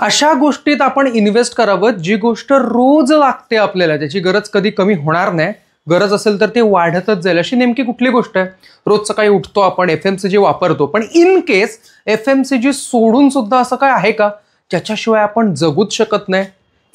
अशा गोष्टीत आपण इन्व्हेस्ट करावं जी गोष्ट रोज लागते आपल्याला, त्याची गरज कधी कमी होणार नाही, गरज असेल तर ते वाढतच जाईल. अशी नेमकी कुठली गोष्ट आहे? रोज सकाळी उठतो आपण, FMCG वापरतो, पण इन केस FMCG सोडून सुद्धा असं काय आहे का ज्याच्याशिवाय आपण जगूच शकत नाही?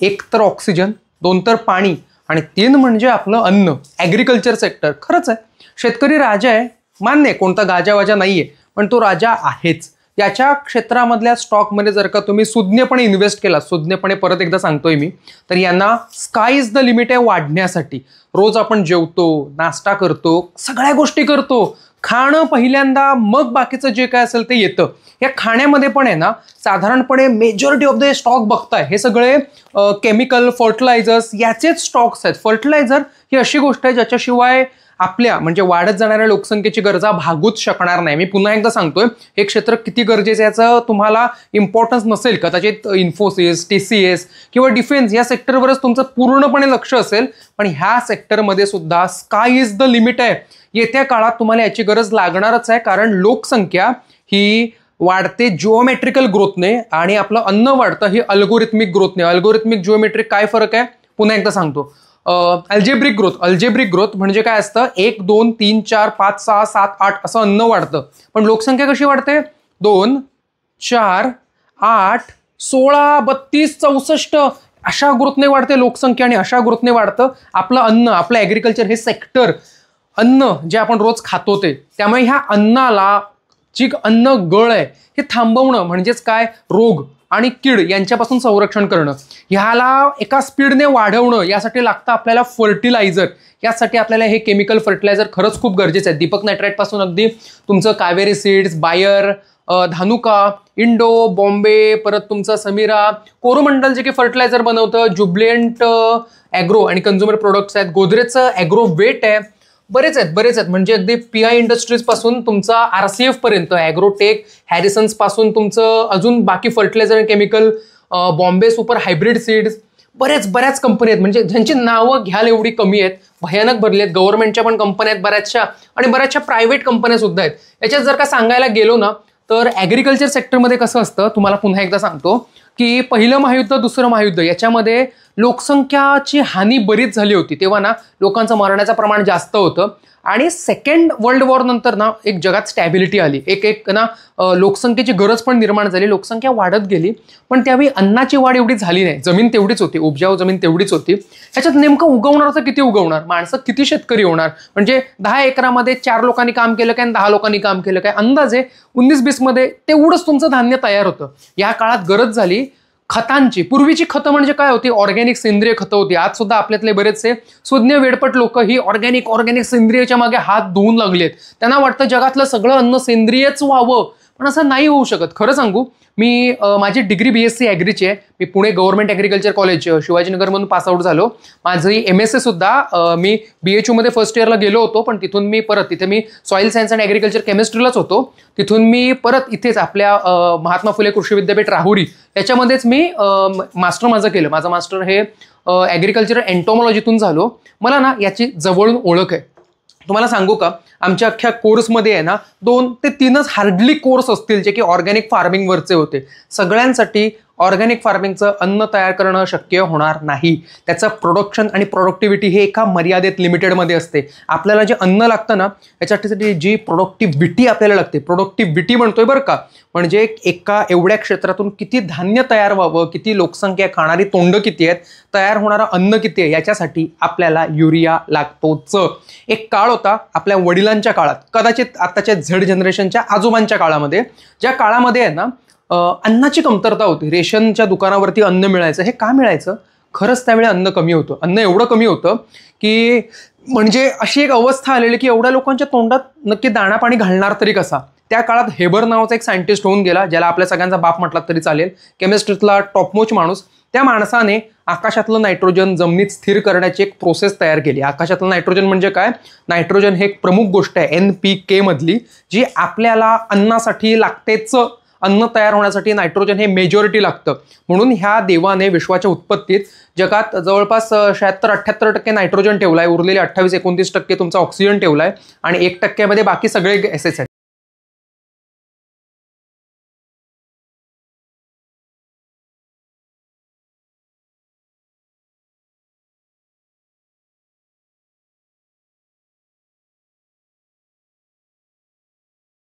एक तर ऑक्सिजन, दोन तर पाणी, आणि तीन म्हणजे आपलं अन्न, ॲग्रिकल्चर सेक्टर. खरंच आहे, शेतकरी राजा आहे, मान्य आहे, कोणता गाजावाजा नाहीये, पण तो राजा आहेच. याच्या क्षेत्रामधल्या स्टॉकमध्ये जर का तुम्ही सुज्ञपणे इन्व्हेस्ट केला, सुज्ञपणे परत एकदा सांगतोय मी, तर यांना स्काय इज द लिमिट आहे वाढण्यासाठी. रोज आपण जेवतो, नाश्ता करतो, सगळ्या गोष्टी करतो, खाणं पहिल्यांदा, मग बाकीचं जे काय असेल ते येतं. या खाण्यामध्ये पण आहे ना, साधारणपणे मेजॉरिटी ऑफ द स्टॉक बघताय हे सगळे केमिकल, फर्टिलायझर्स याचेच स्टॉक्स आहेत. फर्टिलायझर ही अशी गोष्ट आहे ज्याच्याशिवाय आपल्या म्हणजे वाढत जाणाऱ्या लोकसंख्येची गरजा भागूच शकणार नाही. मी पुन्हा एकदा सांगतोय, हे क्षेत्र किती गरजेचं याचं तुम्हाला इम्पॉर्टन्स नसेल, कदाचित इन्फोसिस, TCS किंवा डिफेन्स या सेक्टरवरच तुमचं पूर्णपणे लक्ष असेल, पण ह्या सेक्टरमध्ये सुद्धा स्काय इज द लिमिट आहे. येत्या काळात तुम्हाला याची गरज लागणारच आहे, कारण लोकसंख्या ही वाढते जिओमेट्रिकल ग्रोथने आणि आपलं अन्न वाढतं ही अल्गोरिथमिक ग्रोथने. अल्गोरिथमिक जिओमेट्रिक काय फरक आहे पुन्हा एकदा सांगतो. अल्जेब्रिक ग्रोथ म्हणजे काय असतं, 1 2 3 4 5 6 7 8 असं अन्न वाढतं, पण लोकसंख्या कशी वाढते? 2 4 8 16 32 64 अशा ग्रोथने वाढते लोकसंख्या, आणि अशा ग्रोथने वाढतं आपलं अन्न, आपलं ॲग्रिकल्चर हे सेक्टर. अन्न जे आपण रोज खातो ते, त्यामुळे ह्या अन्नाला जी अन्न गळ आहे हे थांबवणं म्हणजेच काय, रोग आणि कीड यांच्यापासून संरक्षण करणं, ह्याला एका स्पीडने वाढवणं, यासाठी लागतं आपल्याला फर्टिलायझर. यासाठी आपल्याला हे केमिकल फर्टिलायझर खरंच खूप गरजेचं आहे. दीपक नायट्राइट पासून अगदी तुमचं Kaveri seeds, Bayer, Dhanuka, Indo, Bombay, परत तुमचं समीरा, कोरोमंडल जे की फर्टिलायझर बनवतं, जुबलेंट ॲग्रो आणि कन्झ्युमर प्रोडक्ट्स आहेत, गोदरेजचं ॲग्रो वेट आहे, बरेच आहेत. म्हणजे अगदी PI इंडस्ट्रीज पासून तुमचा RCF पर्यंत, ॲग्रोटेक, हॅरिसन्स पासून तुमचं अजून बाकी फर्टिलायझर आणि chemical, Bombay super hybrid seeds, बऱ्याच कंपनी आहेत, म्हणजे ज्यांची नावं घ्याल एवढी कमी आहेत, भयानक भरली आहेत. गव्हर्नमेंटच्या पण कंपन्या आहेत बऱ्याचशा, आणि बऱ्याचशा प्रायव्हेट कंपन्या सुद्धा आहेत. याच्यात जर का सांगायला गेलो ना, तर ॲग्रिकल्चर सेक्टरमध्ये कसं असतं, तुम्हाला पुन्हा एकदा सांगतो की पहिलं महायुद्ध, दुसरं महायुद्ध याच्यामध्ये लोकसंख्याची हानी बरीच झाली होती. तेव्हा ना लोकांचं मरण्याचं प्रमाण जास्त होतं, आणि सेकंड वर्ल्ड वॉर नंतर ना एक जगात स्टॅबिलिटी आली, एक ना लोकसंख्येची गरज पण निर्माण झाली, लोकसंख्या वाढत गेली, पण त्यावेळी अन्नाची वाढ एवढी झाली नाही. जमीन तेवढीच होती, उपजाऊ जमीन तेवढीच होती. ह्याच्यात नेमकं उगवणार तर किती उगवणार, माणसं किती शेतकरी होणार? म्हणजे 10 एकरामध्ये 4 लोकांनी काम केलं काय, 10 लोकांनी काम केलं काय, अंदाजे 19-20 मध्ये तेवढंच तुमचं धान्य तयार होतं. या काळात गरज झाली खतांची. पूर्वीची खतं म्हणजे काय होती, ऑर्गॅनिक सेंद्रिय खतं होती. आज सुद्धा आपल्यातले बरेचसे सुज्ञ वेडपट लोक ही ऑर्गॅनिक सेंद्रियच्या मागे हात धुवून लागलेत. त्यांना वाटतं जगातलं सगळं अन्न सेंद्रियच व्हावं, पण असं नाही होऊ शकत. खरं सांगू, मी माझी डिग्री BSc ॲग्रीची आहे. मी पुणे गव्हर्नमेंट ॲग्रिकल्चर कॉलेज शिवाजीनगरमधून पासआउट झालो. माझी MSc सुद्धा मी BHU मध्ये फर्स्ट इयरला गेलो होतो, पण तिथून मी परत तिथे मी सॉईल सायन्स आणि ॲग्रिकल्चर केमिस्ट्रीलाच होतो. तिथून मी परत इथेच आपल्या महात्मा फुले कृषी विद्यापीठ राहुरी याच्यामध्येच मी मास्टर माझं केलं. माझं मास्टर हे ॲग्रिकल्चर एंटोमॉलॉजीतून झालो. मला ना याची जवळून ओळख आहे. तुम्हाला सांगू का, आमच्या अख्ख्या कोर्समध्ये आहे ना 2 ते 3च हार्डली कोर्स असतील जे की ऑर्गॅनिक फार्मिंगवरचे होते. सगळ्यांसाठी ऑर्गॅनिक फार्मिंगचं अन्न तयार करणं शक्य होणार नाही. त्याचं प्रोडक्शन आणि प्रोडक्टिव्हिटी हे एका मर्यादेत, लिमिटेडमध्ये असते. आपल्याला जे अन्न लागतं ना याच्यासाठी जी प्रोडक्टिव्हिटी आपल्याला लागते, प्रोडक्टिव्हिटी म्हणतोय बरं का, म्हणजे एका एवढ्या क्षेत्रातून किती धान्य तयार व्हावं, किती लोकसंख्या, खाणारी तोंड किती आहेत, तयार होणारं अन्न किती आहे, याच्यासाठी आपल्याला युरिया लागतोच. एक काळ होता आपल्या वडिलांच्या काळात, कदाचित आताच्या झेड जनरेशनच्या आजोबांच्या काळामध्ये, ज्या काळामध्ये आहे ना अन्नाची कमतरता होती. रेशनच्या दुकानावरती अन्न मिळायचं. हे का मिळायचं? खरंच त्यावेळी अन्न कमी होतं. अन्न एवढं कमी होतं की म्हणजे अशी एक अवस्था आलेली की एवढ्या लोकांच्या तोंडात नक्की दाणा पाणी घालणार तरी कसा. त्या काळात हेबर नावाचा एक सायंटिस्ट होऊन गेला, ज्याला आपल्या सगळ्यांचा बाप म्हटला तरी चालेल, केमिस्ट्रीतला टॉपमोस्ट माणूस. त्या माणसाने आकाशातलं नायट्रोजन जमिनीत स्थिर करण्याची एक प्रोसेस तयार केली. आकाशातलं नायट्रोजन म्हणजे काय, नायट्रोजन हे एक प्रमुख गोष्ट आहे NPK मधली, जी आपल्याला अन्नासाठी लागतेच. अन्न तयार होण्यासाठी नायट्रोजन हे मेजॉरिटी लागतं. म्हणून ह्या देवाने विश्वाच्या उत्पत्तीत जगात जवळपास 76-78% नायट्रोजन ठेवलाय, उरलेले 28-29% तुमचा ऑक्सिजन ठेवलाय, आणि 1% बाकी सगळे गॅसेस आहेत.